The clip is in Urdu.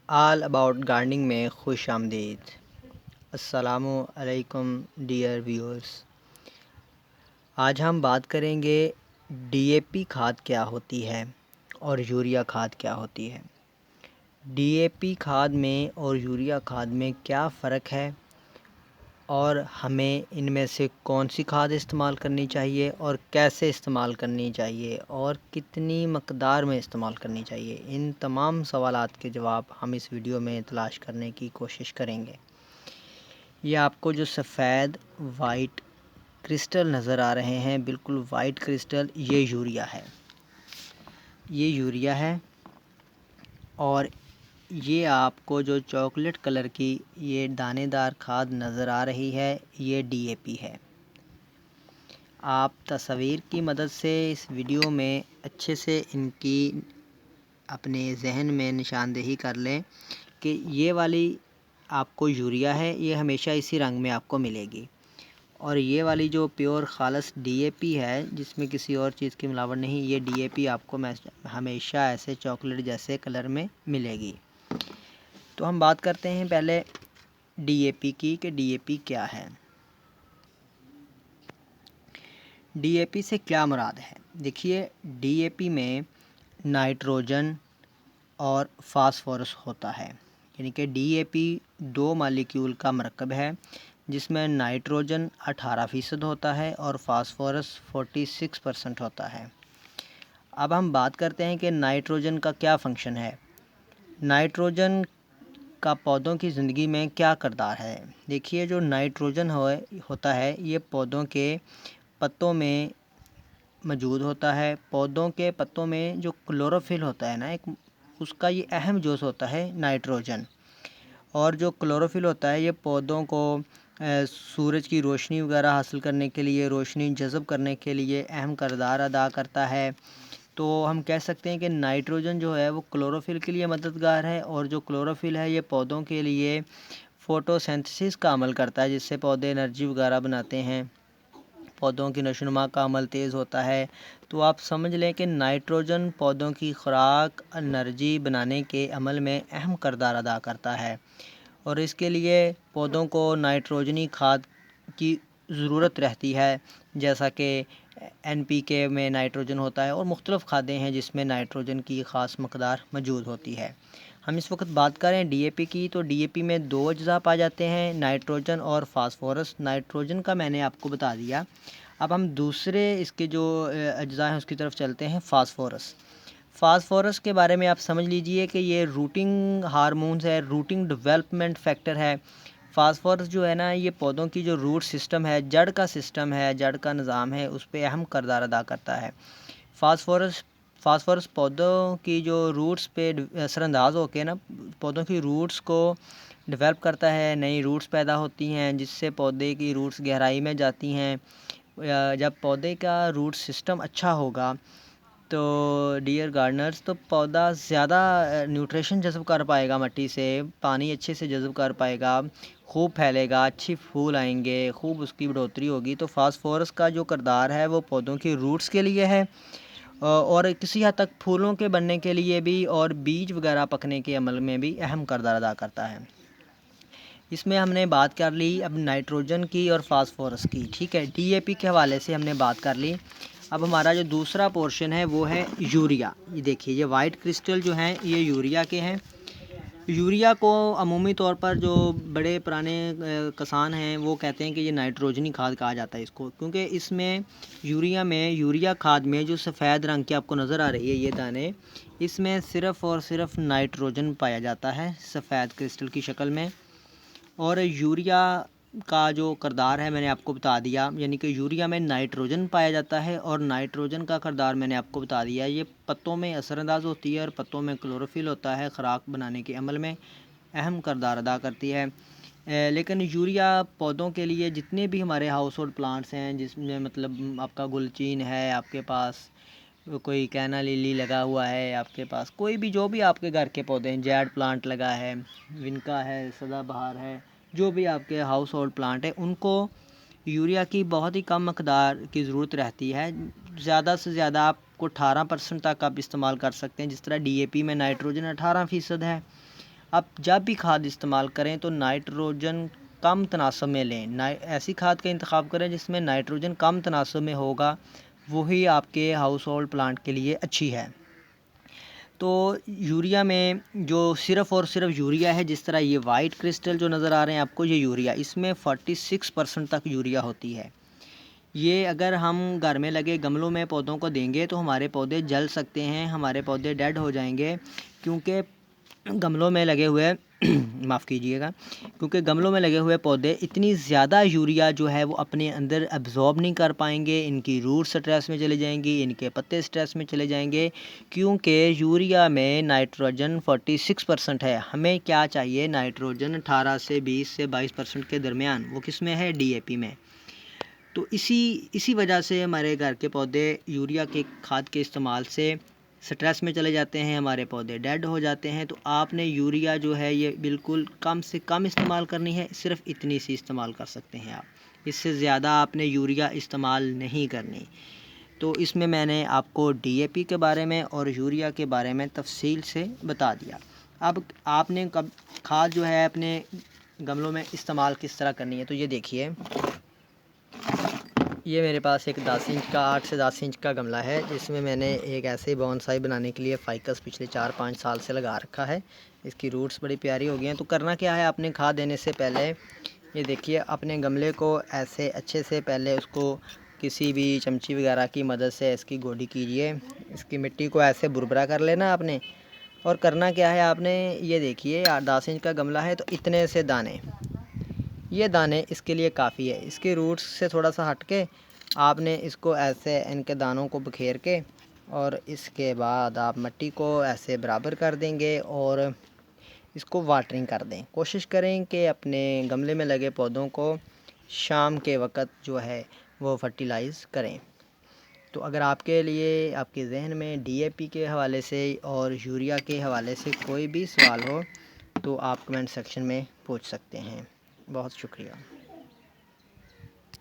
آل اباؤٹ گارڈننگ میں خوش آمدید۔ السلام علیکم ڈیئر ویورز، آج ہم بات کریں گے ڈی اے پی کھاد کیا ہوتی ہے اور یوریا کھاد کیا ہوتی ہے۔ ڈی اے پی کھاد میں اور یوریا کھاد میں کیا فرق ہے اور ہمیں ان میں سے کون سی کھاد استعمال کرنی چاہیے اور کیسے استعمال کرنی چاہیے اور کتنی مقدار میں استعمال کرنی چاہیے، ان تمام سوالات کے جواب ہم اس ویڈیو میں تلاش کرنے کی کوشش کریں گے۔ یہ آپ کو جو سفید وائٹ کرسٹل نظر آ رہے ہیں، بالکل وائٹ کرسٹل، یہ یوریا ہے۔ یہ یوریا ہے اور یہ آپ کو جو چاکلیٹ کلر کی یہ دانے دار کھاد نظر آ رہی ہے، یہ ڈی اے پی ہے۔ آپ تصویر کی مدد سے اس ویڈیو میں اچھے سے ان کی اپنے ذہن میں نشاندہی کر لیں کہ یہ والی آپ کو یوریا ہے، یہ ہمیشہ اسی رنگ میں آپ کو ملے گی، اور یہ والی جو پیور خالص ڈی اے پی ہے جس میں کسی اور چیز کی ملاوٹ نہیں، یہ ڈی اے پی آپ کو ہمیشہ ایسے چاکلیٹ جیسے کلر میں ملے گی۔ تو ہم بات کرتے ہیں پہلے ڈی اے پی کی کہ ڈی اے پی کیا ہے۔ ڈی اے پی سے کیا مراد ہے؟ دیکھیے، ڈی اے پی میں نائٹروجن اور فاسفورس ہوتا ہے، یعنی کہ D A P do molecule کا مرکب ہے جس میں نائٹروجن 18% ہوتا ہے اور فاسفورس 46% ہوتا ہے۔ اب ہم بات کرتے ہیں کہ نائٹروجن کا کیا فنکشن ہے۔ نائٹروجن کا پودوں کی زندگی میں کیا کردار ہے؟ دیکھیے، جو نائٹروجن ہوتا ہے یہ پودوں کے پتوں میں موجود ہوتا ہے۔ پودوں کے پتوں میں جو کلوروفل ہوتا ہے نا، اس کا یہ اہم جز ہوتا ہے نائٹروجن، اور جو کلوروفل ہوتا ہے یہ پودوں کو سورج کی روشنی وغیرہ حاصل کرنے کے لیے، روشنی جذب کرنے کے لیے اہم کردار ادا کرتا ہے۔ تو ہم کہہ سکتے ہیں کہ نائٹروجن جو ہے وہ کلوروفل کے لیے مددگار ہے، اور جو کلوروفل ہے یہ پودوں کے لیے فوٹو سینتھسس کا عمل کرتا ہے، جس سے پودے انرجی وغیرہ بناتے ہیں، پودوں کی نشو و نما کا عمل تیز ہوتا ہے۔ تو آپ سمجھ لیں کہ نائٹروجن پودوں کی خوراک، انرجی بنانے کے عمل میں اہم کردار ادا کرتا ہے، اور اس کے لیے پودوں کو نائٹروجنی کھاد کی ضرورت رہتی ہے، جیسا کہ این پی کے میں نائٹروجن ہوتا ہے، اور مختلف کھادیں ہیں جس میں نائٹروجن کی خاص مقدار موجود ہوتی ہے۔ ہم اس وقت بات کریں ڈی اے پی کی، تو ڈی اے پی میں دو اجزاء پائے جاتے ہیں، نائٹروجن اور فاسفورس۔ نائٹروجن کا میں نے آپ کو بتا دیا، اب ہم دوسرے اس کے جو اجزاء ہیں اس کی طرف چلتے ہیں۔ فاسفورس، فاسفورس کے بارے میں آپ سمجھ لیجئے کہ یہ روٹنگ ہارمونز ہے، روٹنگ ڈیولپمنٹ فیکٹر ہے۔ فاسفورس جو ہے نا، یہ پودوں کی جو روٹ سسٹم ہے، جڑ کا سسٹم ہے، جڑ کا نظام ہے، اس پہ اہم کردار ادا کرتا ہے۔ فاسفورس پودوں کی جو روٹس پہ اثر انداز ہو کے نا، پودوں کی روٹس کو ڈیولپ کرتا ہے، نئی روٹس پیدا ہوتی ہیں جس سے پودے کی روٹس گہرائی میں جاتی ہیں۔ جب پودے کا روٹ سسٹم اچھا ہوگا تو ڈیئر گارڈنرز، تو پودا زیادہ نیوٹریشن جذب کر پائے گا، مٹی سے پانی اچھے سے جذب کر پائے گا، خوب پھیلے گا، اچھی پھول آئیں گے، خوب اس کی بڑھوتری ہوگی۔ تو فاسفورس کا جو کردار ہے وہ پودوں کی روٹس کے لیے ہے، اور کسی حد تک پھولوں کے بننے کے لیے بھی، اور بیج وغیرہ پکنے کے عمل میں بھی اہم کردار ادا کرتا ہے۔ اس میں ہم نے بات کر لی اب نائٹروجن کی اور فاسفورس کی، ٹھیک ہے، ڈی اے پی کے حوالے سے ہم نے بات کر لی۔ اب ہمارا جو دوسرا پورشن ہے وہ ہے یوریا۔ یہ دیکھیے، یہ وائٹ کرسٹل جو ہیں یہ یوریا کے ہیں۔ یوریا کو عمومی طور پر جو بڑے پرانے کسان ہیں وہ کہتے ہیں کہ یہ نائٹروجنی کھاد کہا جاتا ہے اس کو، کیونکہ اس میں یوریا کھاد میں جو سفید رنگ کی آپ کو نظر آ رہی ہے یہ دانے، اس میں صرف اور صرف نائٹروجن پایا جاتا ہے سفید کرسٹل کی شکل میں، اور یوریا کا جو کردار ہے میں نے آپ کو بتا دیا، یعنی کہ یوریا میں نائٹروجن پایا جاتا ہے، اور نائٹروجن کا کردار میں نے آپ کو بتا دیا، یہ پتوں میں اثر انداز ہوتی ہے، اور پتوں میں کلوروفل ہوتا ہے، خوراک بنانے کے عمل میں اہم کردار ادا کرتی ہے۔ لیکن یوریا پودوں کے لیے جتنے بھی ہمارے ہاؤس ہولڈ پلانٹس ہیں، جس میں مطلب آپ کا گل چین ہے، آپ کے پاس کوئی کینا لیلی لگا ہوا ہے، آپ کے پاس کوئی بھی جو بھی آپ کے گھر کے پودے ہیں، جیڈ پلانٹ لگا ہے، ونکا ہے، سدا بہار ہے، جو بھی آپ کے ہاؤس ہولڈ پلانٹ ہے، ان کو یوریا کی بہت ہی کم مقدار کی ضرورت رہتی ہے۔ زیادہ سے زیادہ آپ کو 18% تک آپ استعمال کر سکتے ہیں، جس طرح ڈی اے پی میں نائٹروجن 18% ہے، اب جب بھی کھاد استعمال کریں تو نائٹروجن کم تناسب میں لیں، ایسی کھاد کا انتخاب کریں جس میں نائٹروجن کم تناسب میں ہوگا، وہی آپ کے ہاؤس ہولڈ پلانٹ کے لیے اچھی ہے۔ تو یوریا میں جو صرف اور صرف یوریا ہے، جس طرح یہ وائٹ کرسٹل جو نظر آ رہے ہیں آپ کو، یہ یوریا، اس میں 46% تک یوریا ہوتی ہے۔ یہ اگر ہم گھر میں لگے گملوں میں پودوں کو دیں گے تو ہمارے پودے جل سکتے ہیں، ہمارے پودے ڈیڈ ہو جائیں گے، کیونکہ گملوں میں لگے ہوئے معاف کیجیے گا، کیونکہ گملوں میں لگے ہوئے پودے اتنی زیادہ یوریا جو ہے وہ اپنے اندر ایبزورب نہیں کر پائیں گے، ان کی روٹ سٹریس میں چلے جائیں گی، ان کے پتے سٹریس میں چلے جائیں گے، کیونکہ یوریا میں نائٹروجن 46% ہے۔ ہمیں کیا چاہیے؟ نائٹروجن 18 سے 20 سے 22% کے درمیان، وہ کس میں ہے؟ ڈی اے پی میں۔ تو اسی وجہ سے ہمارے گھر کے پودے یوریا کے کھاد کے استعمال سے سٹریس میں چلے جاتے ہیں، ہمارے پودے ڈیڈ ہو جاتے ہیں۔ تو آپ نے یوریا جو ہے یہ بالکل کم سے کم استعمال کرنی ہے، صرف اتنی سی استعمال کر سکتے ہیں آپ، اس سے زیادہ آپ نے یوریا استعمال نہیں کرنی۔ تو اس میں نے آپ کو ڈی اے پی کے بارے میں اور یوریا کے بارے میں تفصیل سے بتا دیا۔ اب آپ نے کھاد جو ہے اپنے گملوں میں استعمال کس طرح کرنی ہے، تو یہ دیکھیے، یہ میرے پاس ایک 10 انچ کا 8 سے 10 انچ کا گملہ ہے، جس میں نے ایک ایسے بونسائی بنانے کے لیے فائکس پچھلے 4-5 سال سے لگا رکھا ہے۔ اس کی روٹس بڑی پیاری ہو گئی ہیں۔ تو کرنا کیا ہے، آپ نے کھاد دینے سے پہلے یہ دیکھیے، اپنے گملے کو ایسے اچھے سے پہلے اس کو کسی بھی چمچی وغیرہ کی مدد سے اس کی گوڈی کیجیے، اس کی مٹی کو ایسے بربرا کر لینا آپ نے۔ اور کرنا کیا ہے آپ نے، یہ دیکھیے 10 انچ کا گملہ ہے تو اتنے سے دانے، یہ دانے اس کے لیے کافی ہے۔ اس کے روٹس سے تھوڑا سا ہٹ کے آپ نے اس کو ایسے ان کے دانوں کو بکھیر کے، اور اس کے بعد آپ مٹی کو ایسے برابر کر دیں گے اور اس کو واٹرنگ کر دیں۔ کوشش کریں کہ اپنے گملے میں لگے پودوں کو شام کے وقت جو ہے وہ فرٹیلائز کریں۔ تو اگر آپ کے لیے، آپ کے ذہن میں ڈی اے پی کے حوالے سے اور یوریا کے حوالے سے کوئی بھی سوال ہو تو آپ کمنٹ سیکشن میں پوچھ سکتے ہیں۔ بہت شکریہ۔